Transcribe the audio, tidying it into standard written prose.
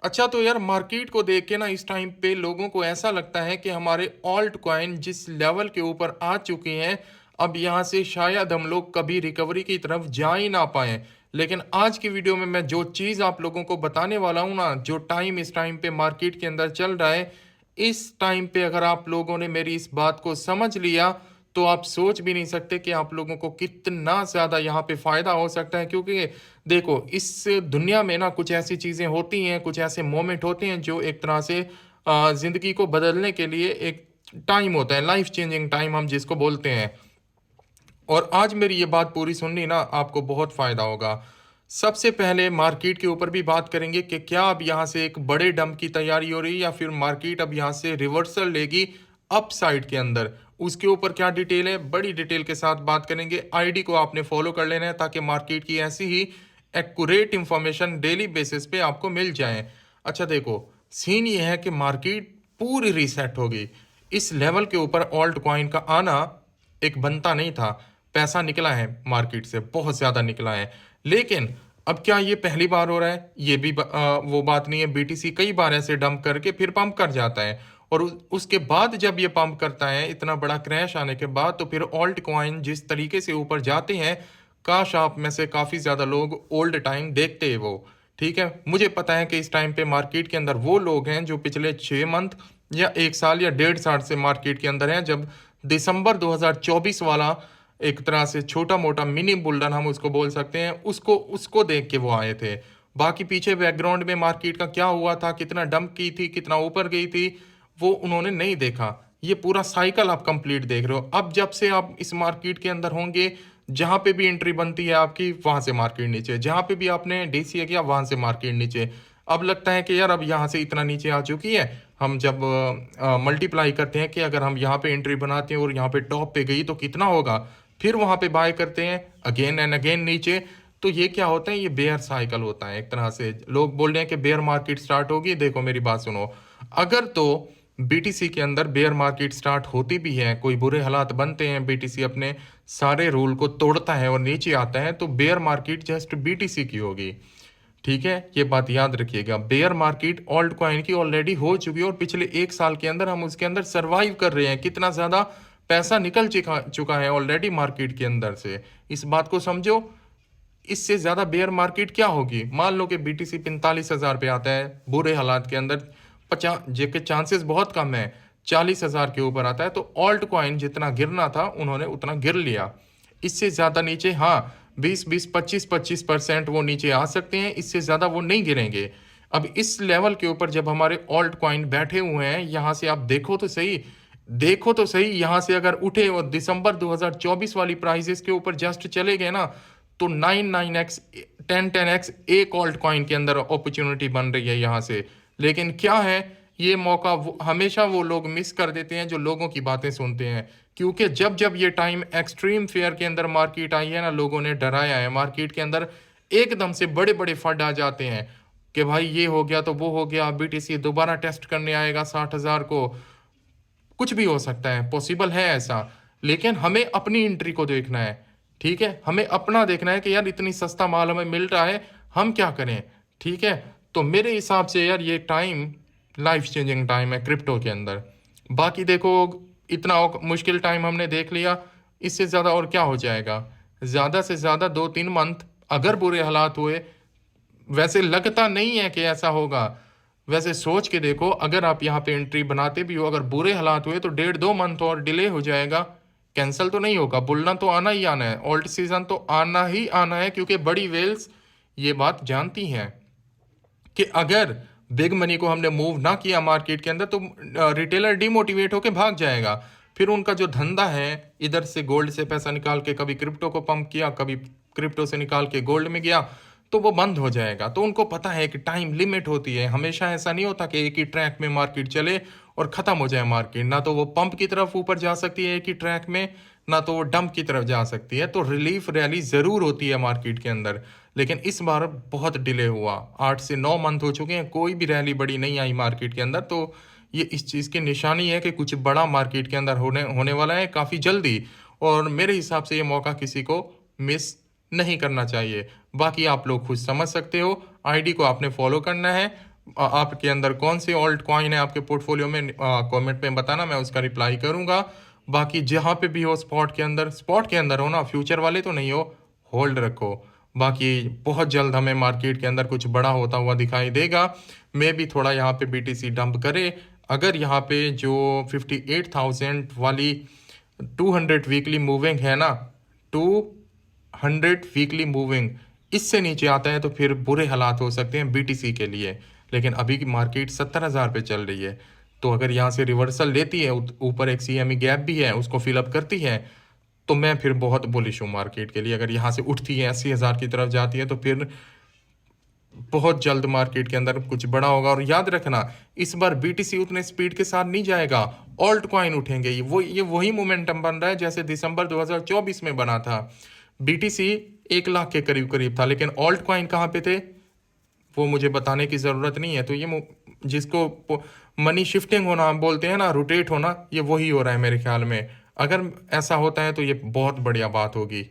अच्छा तो यार मार्केट को देख के ना इस टाइम पे लोगों को ऐसा लगता है कि हमारे ऑल्ट कॉइन जिस लेवल के ऊपर आ चुके हैं, अब यहाँ से शायद हम लोग कभी रिकवरी की तरफ जा ही ना पाए। लेकिन आज की वीडियो में मैं जो चीज़ आप लोगों को बताने वाला हूँ ना, जो टाइम इस टाइम पे मार्केट के अंदर चल रहा है, इस टाइम पे अगर आप लोगों ने मेरी इस बात को समझ लिया तो आप सोच भी नहीं सकते कि आप लोगों को कितना ज़्यादा यहाँ पे फ़ायदा हो सकता है। क्योंकि देखो इस दुनिया में ना कुछ ऐसी चीज़ें होती हैं, कुछ ऐसे मोमेंट होते हैं जो एक तरह से ज़िंदगी को बदलने के लिए एक टाइम होता है, लाइफ चेंजिंग टाइम हम जिसको बोलते हैं। और आज मेरी ये बात पूरी सुननी ना आपको बहुत फ़ायदा होगा। सबसे पहले मार्केट के ऊपर भी बात करेंगे कि क्या अब यहाँ से एक बड़े डंप की तैयारी हो रही है या फिर मार्केट अब यहाँ से रिवर्सल लेगी अप साइड के अंदर। उसके ऊपर क्या डिटेल है, बड़ी डिटेल के साथ बात करेंगे। आईडी को आपने फॉलो कर लेना है ताकि मार्केट की ऐसी ही एक्यूरेट इंफॉर्मेशन डेली बेसिस पे आपको मिल जाए। अच्छा देखो, सीन ये है कि मार्केट पूरी रीसेट होगी। इस लेवल के ऊपर ऑल्ट कॉइन का आना एक बनता नहीं था। पैसा निकला है मार्केट से, बहुत ज़्यादा निकला है। लेकिन अब क्या ये पहली बार हो रहा है? ये भी वो बात नहीं है। बीटीसी कई बार ऐसे डंप करके फिर पंप कर जाता है, और उसके बाद जब ये पंप करता है इतना बड़ा क्रैश आने के बाद, तो फिर ऑल्ट कॉइन जिस तरीके से ऊपर जाते हैं, काश आप में से काफ़ी ज़्यादा लोग ओल्ड टाइम देखते हैं वो। ठीक है, मुझे पता है कि इस टाइम पे मार्केट के अंदर वो लोग हैं जो पिछले 6 मंथ या 1 साल या 1.5 साल से मार्केट के अंदर हैं, जब दिसंबर 2024 वाला एक तरह से छोटा मोटा मिनी बुल्डन हम उसको बोल सकते हैं, उसको उसको देख के वो आए थे। बाकी पीछे बैकग्राउंड में मार्केट का क्या हुआ था, कितना डंप की थी, कितना ऊपर गई थी, वो उन्होंने नहीं देखा। ये पूरा साइकिल आप कंप्लीट देख रहे हो। अब जब से आप इस मार्केट के अंदर होंगे, जहां पे भी एंट्री बनती है आपकी, वहां से मार्केट नीचे, जहां पे भी आपने डीसीए किया वहां से मार्केट नीचे। अब लगता है कि यार अब यहाँ से इतना नीचे आ चुकी है। हम जब मल्टीप्लाई करते हैं कि अगर हम यहाँ पे एंट्री बनाते हैं और यहाँ पे टॉप पे गई तो कितना होगा, फिर वहां पे बाय करते हैं अगेन एंड अगेन नीचे। तो ये क्या होता है, ये बेयर साइकिल होता है एक तरह से। लोग बोल रहे हैं कि बेयर मार्केट स्टार्ट होगी, देखो मेरी बात सुनो। अगर तो बीटीसी के अंदर बेयर मार्केट स्टार्ट होती भी है, कोई बुरे हालात बनते हैं, बीटीसी अपने सारे रूल को तोड़ता है और नीचे आता है, तो बेयर मार्केट जस्ट बीटीसी की होगी। ठीक है, ये बात याद रखिएगा। बेयर मार्केट ऑल्ट कॉइन की ऑलरेडी हो चुकी है और पिछले 1 साल के अंदर हम उसके अंदर सरवाइव कर रहे हैं। कितना ज्यादा पैसा निकल चुका चुका है ऑलरेडी मार्केट के अंदर से, इस बात को समझो। इससे ज्यादा बेयर मार्केट क्या होगी? मान लो कि बीटीसी 45,000 पे आता है बुरे हालात के अंदर, 50 जेके चांसेस बहुत कम है, 40,000 के ऊपर आता है, तो ऑल्ट कॉइन जितना गिरना था उन्होंने उतना गिर लिया। इससे ज्यादा नीचे हाँ 20-20 25-25% वो नीचे आ सकते हैं, इससे ज्यादा वो नहीं गिरेंगे। अब इस लेवल के ऊपर जब हमारे ऑल्ट कॉइन बैठे हुए हैं, यहां से आप देखो तो सही, देखो तो सही, यहां से अगर उठे और दिसंबर 2024 वाली प्राइसेस के ऊपर जस्ट चले गए ना, तो 9-9x 10-10x एक ऑल्ट कॉइन के अंदर अपॉर्चुनिटी बन रही है यहाँ से। लेकिन क्या है, ये मौका हमेशा वो लोग मिस कर देते हैं जो लोगों की बातें सुनते हैं। क्योंकि जब जब ये टाइम एक्सट्रीम फेयर के अंदर मार्केट आई है ना, लोगों ने डराया है मार्केट के अंदर। एकदम से बड़े बड़े फंड आ जाते हैं कि भाई ये हो गया तो वो हो गया, बीटीसी दोबारा टेस्ट करने आएगा 60,000 को। कुछ भी हो सकता है, पॉसिबल है ऐसा। लेकिन हमें अपनी एंट्री को देखना है। ठीक है, हमें अपना देखना है कि यार इतनी सस्ता माल हमें मिल रहा है, हम क्या करें। ठीक है, तो मेरे हिसाब से यार ये टाइम लाइफ चेंजिंग टाइम है क्रिप्टो के अंदर। बाकी देखो, इतना मुश्किल टाइम हमने देख लिया, इससे ज़्यादा और क्या हो जाएगा? ज़्यादा से ज़्यादा 2-3 मंथ अगर बुरे हालात हुए, वैसे लगता नहीं है कि ऐसा होगा। वैसे सोच के देखो, अगर आप यहाँ पे एंट्री बनाते भी हो, अगर बुरे हालात हुए तो 1.5-2 मंथ और डिले हो जाएगा। कैंसिल तो नहीं होगा, बुलना तो आना ही आना है, ऑल्ट सीजन तो आना ही आना है। क्योंकि बड़ी वेल्स ये बात जानती हैं कि अगर बिग मनी को हमने मूव ना किया मार्केट के अंदर, तो रिटेलर डिमोटिवेट होकर भाग जाएगा। फिर उनका जो धंधा है, इधर से गोल्ड से पैसा निकाल के कभी क्रिप्टो को पंप किया, कभी क्रिप्टो से निकाल के गोल्ड में गया, तो वो बंद हो जाएगा। तो उनको पता है कि टाइम लिमिट होती है, हमेशा ऐसा नहीं होता कि एक ही ट्रैक में मार्केट चले और खत्म हो जाए मार्केट। ना तो वो पंप की तरफ ऊपर जा सकती है एक ही ट्रैक में, ना तो वो डंप की तरफ जा सकती है। तो रिलीफ रैली जरूर होती है मार्केट के अंदर। लेकिन इस बार बहुत डिले हुआ, 8 से 9 मंथ हो चुके हैं, कोई भी रैली बड़ी नहीं आई मार्केट के अंदर। तो ये इस चीज़ की निशानी है कि कुछ बड़ा मार्केट के अंदर होने होने वाला है काफ़ी जल्दी। और मेरे हिसाब से ये मौका किसी को मिस नहीं करना चाहिए। बाकी आप लोग खुद समझ सकते हो, आईडी को आपने फॉलो करना है। आपके अंदर कौन से ऑल्ट कॉइन है आपके पोर्टफोलियो में, कमेंट में बताना, मैं उसका रिप्लाई करूंगा। बाकी जहां पे भी हो, स्पॉट के अंदर हो ना, फ्यूचर वाले तो नहीं हो, होल्ड रखो। बाकी बहुत जल्द हमें मार्केट के अंदर कुछ बड़ा होता हुआ दिखाई देगा। मैं भी थोड़ा यहाँ पे बीटीसी डंप करे। अगर यहाँ पे जो 58,000 वाली 200 वीकली मूविंग है ना, 200 वीकली मूविंग, इससे नीचे आता है तो फिर बुरे हालात हो सकते हैं बीटीसी के लिए। लेकिन अभी की मार्केट 70,000 पे चल रही है, तो अगर यहाँ से रिवर्सल लेती है, ऊपर एक सीएमई गैप भी है, उसको फिलअप करती है, तो मैं फिर बहुत बुलिश हूँ मार्केट के लिए। अगर यहाँ से उठती है 80,000 की तरफ जाती है, तो फिर बहुत जल्द मार्केट के अंदर कुछ बड़ा होगा। और याद रखना, इस बार बीटीसी उतने स्पीड के साथ नहीं जाएगा, ऑल्ट कॉइन उठेंगे। ये वही मोमेंटम बन रहा है जैसे दिसंबर 2024 में बना था। बीटीसी 1 लाख के करीब करीब था, लेकिन ऑल्ट कॉइन कहाँ पे थे वो मुझे बताने की ज़रूरत नहीं है। तो जिसको मनी शिफ्टिंग होना हम बोलते हैं ना, रोटेट होना, ये वही हो रहा है मेरे ख्याल में। अगर ऐसा होता है तो ये बहुत बढ़िया बात होगी।